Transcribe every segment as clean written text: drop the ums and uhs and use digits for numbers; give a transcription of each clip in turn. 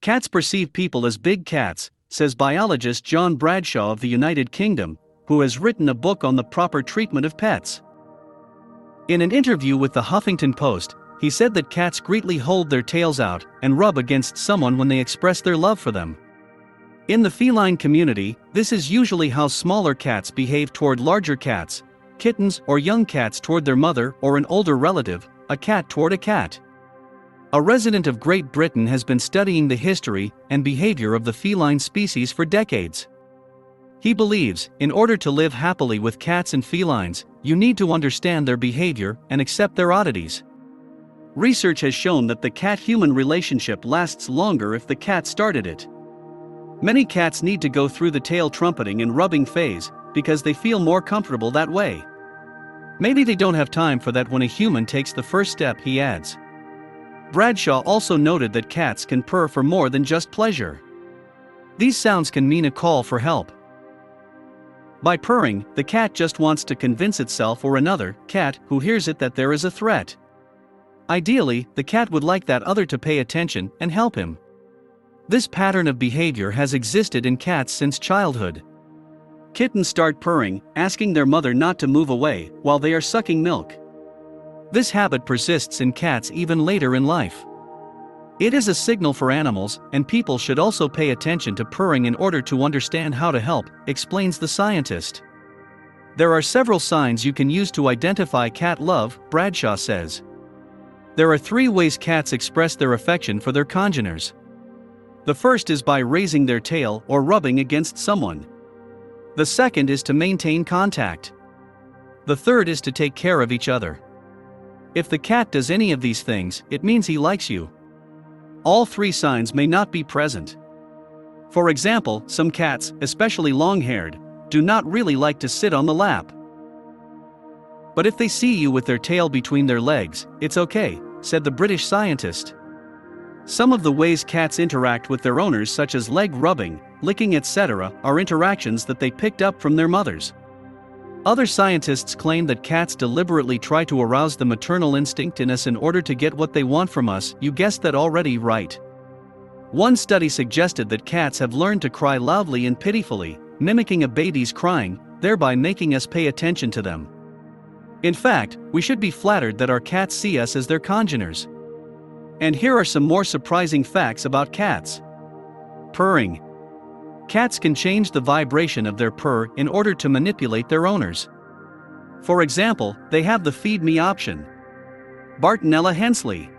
Cats perceive people as big cats, says biologist John Bradshaw of the United Kingdom, who has written a book on the proper treatment of pets. In an interview with the Huffington Post, he said that cats greatly hold their tails out and rub against someone when they express their love for them. In the feline community, this is usually how smaller cats behave toward larger cats, kittens or young cats toward their mother or an older relative, a cat toward a cat. A resident of Great Britain has been studying the history and behavior of the feline species for decades. He believes, in order to live happily with cats and felines, you need to understand their behavior and accept their oddities. Research has shown that the cat-human relationship lasts longer if the cat started it. Many cats need to go through the tail trumpeting and rubbing phase because they feel more comfortable that way. Maybe they don't have time for that when a human takes the first step, he adds. Bradshaw also noted that cats can purr for more than just pleasure. These sounds can mean a call for help. By purring, the cat just wants to convince itself or another cat who hears it that there is a threat. Ideally, the cat would like that other to pay attention and help him. This pattern of behavior has existed in cats since childhood. Kittens start purring, asking their mother not to move away while they are sucking milk. This habit persists in cats even later in life. It is a signal for animals, and people should also pay attention to purring in order to understand how to help, explains the scientist. There are several signs you can use to identify cat love, Bradshaw says. There are 3 ways cats express their affection for their congeners. The first is by raising their tail or rubbing against someone. The second is to maintain contact. The third is to take care of each other. If the cat does any of these things, it means he likes you. All 3 signs may not be present. For example, some cats, especially long-haired, do not really like to sit on the lap. But if they see you with their tail between their legs, it's okay, said the British scientist. Some of the ways cats interact with their owners, such as leg rubbing, licking, etc., are interactions that they picked up from their mothers. Other scientists claim that cats deliberately try to arouse the maternal instinct in us in order to get what they want from us. You guessed that already, right? One study suggested that cats have learned to cry loudly and pitifully, mimicking a baby's crying, thereby making us pay attention to them. In fact, we should be flattered that our cats see us as their congeners. And here are some more surprising facts about cats. Purring. Cats can change the vibration of their purr in order to manipulate their owners. For example, they have the feed me option. Bartonella Hensley.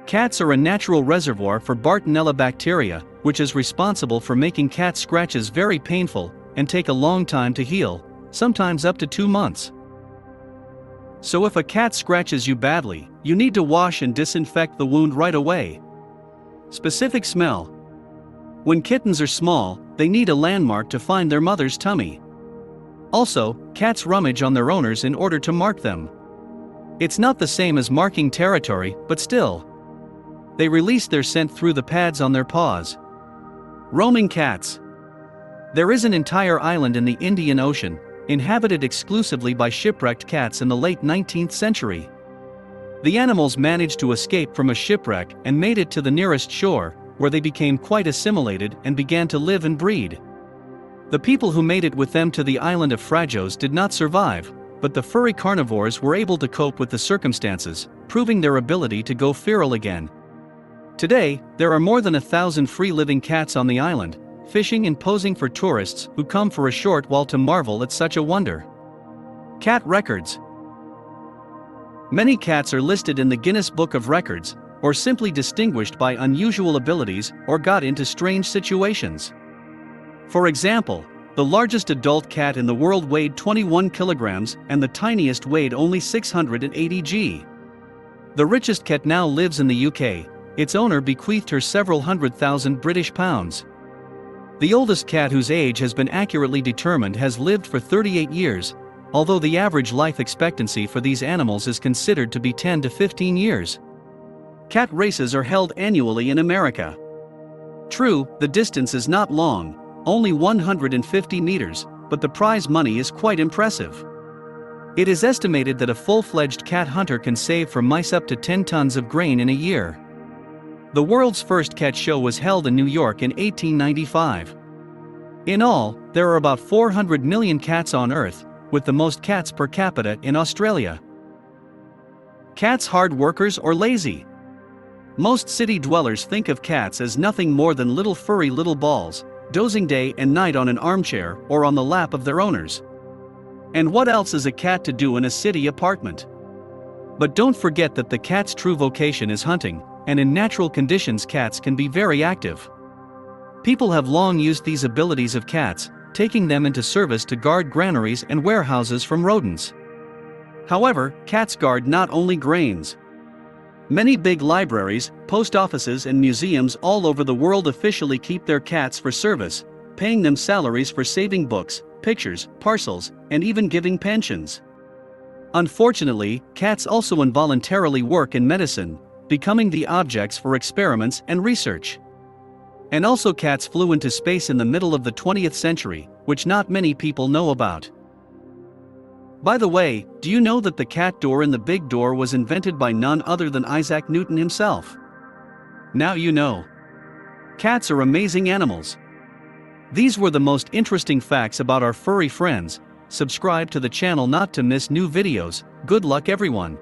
Cats are a natural reservoir for Bartonella bacteria, which is responsible for making cat scratches very painful and take a long time to heal, sometimes up to 2 months. So if a cat scratches you badly, you need to wash and disinfect the wound right away. Specific smell. When kittens are small, they need a landmark to find their mother's tummy. Also, cats rummage on their owners in order to mark them. It's not the same as marking territory, but still. They release their scent through the pads on their paws. Roaming cats. There is an entire island in the Indian Ocean, inhabited exclusively by shipwrecked cats in the late 19th century. The animals managed to escape from a shipwreck and made it to the nearest shore, where they became quite assimilated and began to live and breed. The people who made it with them to the island of Frajos did not survive, but the furry carnivores were able to cope with the circumstances, proving their ability to go feral again. Today, there are more than 1,000 free-living cats on the island, fishing and posing for tourists who come for a short while to marvel at such a wonder. Cat records. Many cats are listed in the Guinness Book of Records, or simply distinguished by unusual abilities or got into strange situations. For example, the largest adult cat in the world weighed 21 kilograms and the tiniest weighed only 680 g. The richest cat now lives in the UK. Its owner bequeathed her several £100,000 British pounds. The oldest cat, whose age has been accurately determined, has lived for 38 years, although the average life expectancy for these animals is considered to be 10 to 15 years. Cat races are held annually in America. True, the distance is not long, only 150 meters, but the prize money is quite impressive. It is estimated that a full-fledged cat hunter can save from mice up to 10 tons of grain in a year. The world's first cat show was held in New York in 1895. In all, there are about 400 million cats on Earth, with the most cats per capita in Australia. Cats hard workers or lazy? Most city dwellers think of cats as nothing more than little furry little balls, dozing day and night on an armchair or on the lap of their owners. And what else is a cat to do in a city apartment? But don't forget that the cat's true vocation is hunting, and in natural conditions cats can be very active. People have long used these abilities of cats, taking them into service to guard granaries and warehouses from rodents. However, cats guard not only grains. Many big libraries, post offices and museums all over the world officially keep their cats for service, paying them salaries for saving books, pictures, parcels, and even giving pensions. Unfortunately, cats also involuntarily work in medicine, becoming the objects for experiments and research. And also cats flew into space in the middle of the 20th century, which not many people know about. By the way, do you know that the cat door in the big door was invented by none other than Isaac Newton himself? Now you know. Cats are amazing animals. These were the most interesting facts about our furry friends. Subscribe to the channel not to miss new videos. Good luck everyone.